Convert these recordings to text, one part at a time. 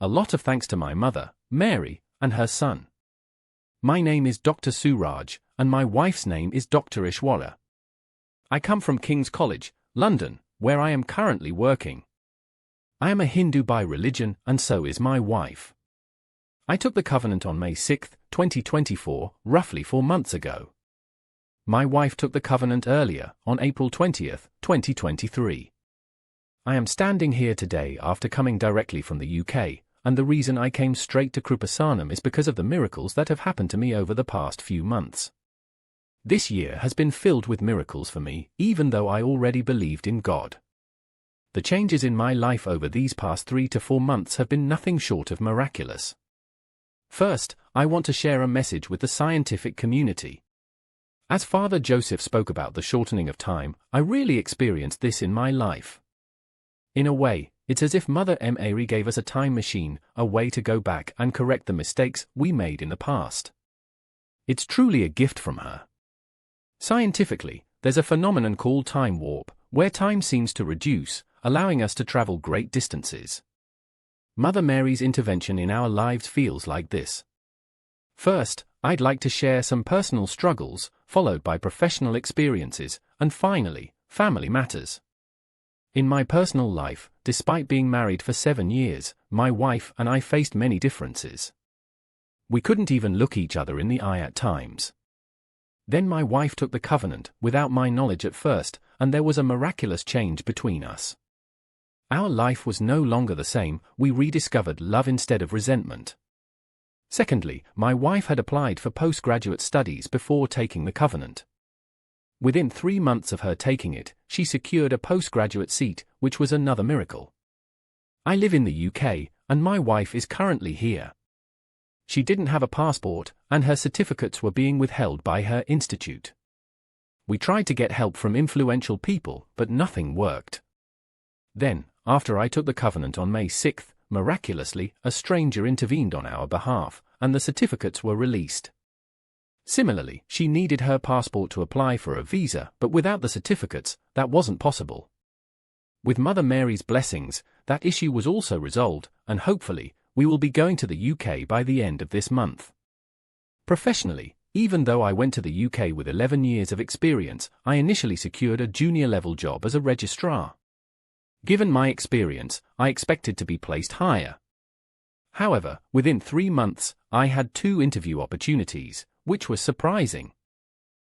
a lot of thanks to my mother, Mary, and her son. My name is Dr. Suraj, and my wife's name is Dr. Ishwara. I come from King's College, London, where I am currently working. I am a Hindu by religion, and so is my wife. I took the covenant on May 6, 2024, roughly 4 months ago. My wife took the covenant earlier, on April 20, 2023. I am standing here today after coming directly from the UK, and the reason I came straight to Krupasanam is because of the miracles that have happened to me over the past few months. This year has been filled with miracles for me, even though I already believed in God. The changes in my life over these past 3 to 4 months have been nothing short of miraculous. First, I want to share a message with the scientific community. As Father Joseph spoke about the shortening of time, I really experienced this in my life. In a way, it's as if Mother Mary gave us a time machine, a way to go back and correct the mistakes we made in the past. It's truly a gift from her. Scientifically, there's a phenomenon called time warp, where time seems to reduce, allowing us to travel great distances. Mother Mary's intervention in our lives feels like this. First, I'd like to share some personal struggles, followed by professional experiences, and finally, family matters. In my personal life, despite being married for 7 years, my wife and I faced many differences. We couldn't even look each other in the eye at times. Then my wife took the covenant, without my knowledge at first, and there was a miraculous change between us. Our life was no longer the same, we rediscovered love instead of resentment. Secondly, my wife had applied for postgraduate studies before taking the covenant. Within 3 months of her taking it, she secured a postgraduate seat, which was another miracle. I live in the UK, and my wife is currently here. She didn't have a passport, and her certificates were being withheld by her institute. We tried to get help from influential people, but nothing worked. Then, after I took the covenant on May 6, miraculously, a stranger intervened on our behalf, and the certificates were released. Similarly, she needed her passport to apply for a visa, but without the certificates, that wasn't possible. With Mother Mary's blessings, that issue was also resolved, and hopefully, we will be going to the UK by the end of this month. Professionally, even though I went to the UK with 11 years of experience, I initially secured a junior-level job as a registrar. Given my experience, I expected to be placed higher. However, within 3 months, I had 2 interview opportunities, which was surprising.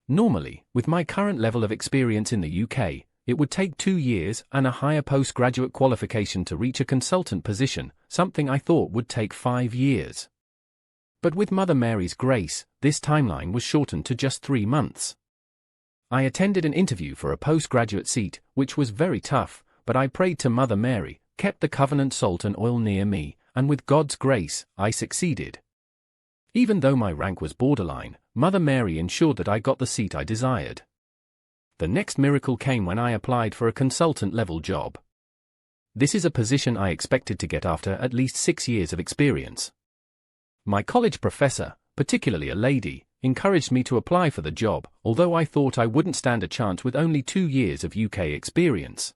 Normally, with my current level of experience in the UK, it would take 2 years and a higher postgraduate qualification to reach a consultant position, something I thought would take 5 years. But with Mother Mary's grace, this timeline was shortened to just 3 months. I attended an interview for a postgraduate seat, which was very tough, but I prayed to Mother Mary, kept the covenant salt and oil near me, and with God's grace, I succeeded. Even though my rank was borderline, Mother Mary ensured that I got the seat I desired. The next miracle came when I applied for a consultant-level job. This is a position I expected to get after at least 6 years of experience. My college professor, particularly a lady, encouraged me to apply for the job, although I thought I wouldn't stand a chance with only 2 years of UK experience.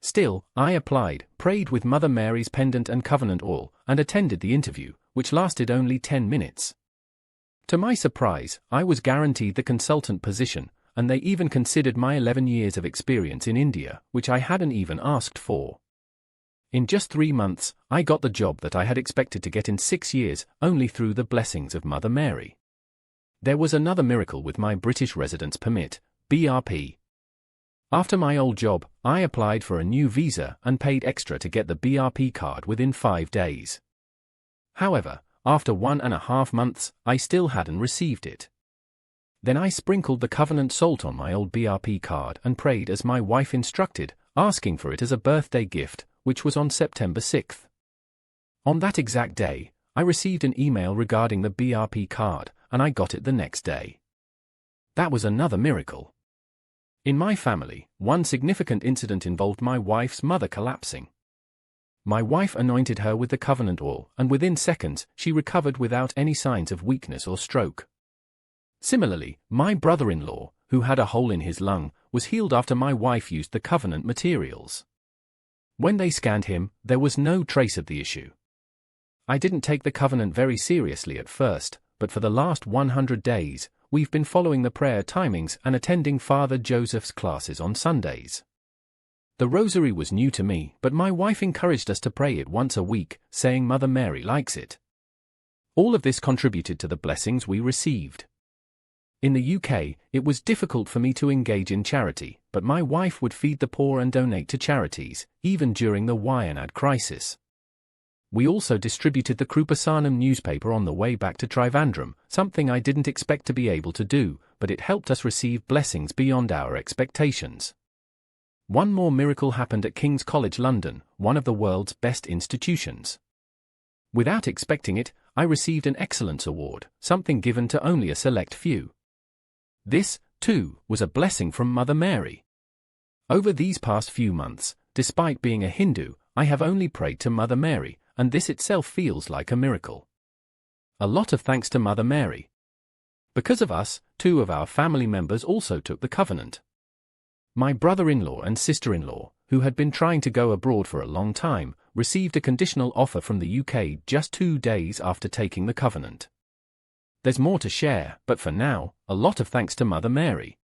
Still, I applied, prayed with Mother Mary's pendant and covenant oil, and attended the interview, which lasted only 10 minutes. To my surprise, I was guaranteed the consultant position, and they even considered my 11 years of experience in India, which I hadn't even asked for. In just 3 months, I got the job that I had expected to get in 6 years, only through the blessings of Mother Mary. There was another miracle with my British Residence Permit, BRP. After my old job, I applied for a new visa and paid extra to get the BRP card within 5 days. However, after 1.5 months, I still hadn't received it. Then I sprinkled the covenant salt on my old BRP card and prayed as my wife instructed, asking for it as a birthday gift, which was on September 6th. On that exact day, I received an email regarding the BRP card, and I got it the next day. That was another miracle. In my family, one significant incident involved my wife's mother collapsing. My wife anointed her with the covenant oil, and within seconds, she recovered without any signs of weakness or stroke. Similarly, my brother-in-law, who had a hole in his lung, was healed after my wife used the covenant materials. When they scanned him, there was no trace of the issue. I didn't take the covenant very seriously at first, but for the last 100 days, we've been following the prayer timings and attending Father Joseph's classes on Sundays. The rosary was new to me, but my wife encouraged us to pray it once a week, saying Mother Mary likes it. All of this contributed to the blessings we received. In the UK, it was difficult for me to engage in charity, but my wife would feed the poor and donate to charities, even during the Wyanad crisis. We also distributed the Krupasanam newspaper on the way back to Trivandrum, something I didn't expect to be able to do, but it helped us receive blessings beyond our expectations. One more miracle happened at King's College London, one of the world's best institutions. Without expecting it, I received an Excellence Award, something given to only a select few. This, too, was a blessing from Mother Mary. Over these past few months, despite being a Hindu, I have only prayed to Mother Mary, and this itself feels like a miracle. A lot of thanks to Mother Mary. Because of us, 2 of our family members also took the covenant. My brother-in-law and sister-in-law, who had been trying to go abroad for a long time, received a conditional offer from the UK just 2 days after taking the covenant. There's more to share, but for now, a lot of thanks to Mother Mary.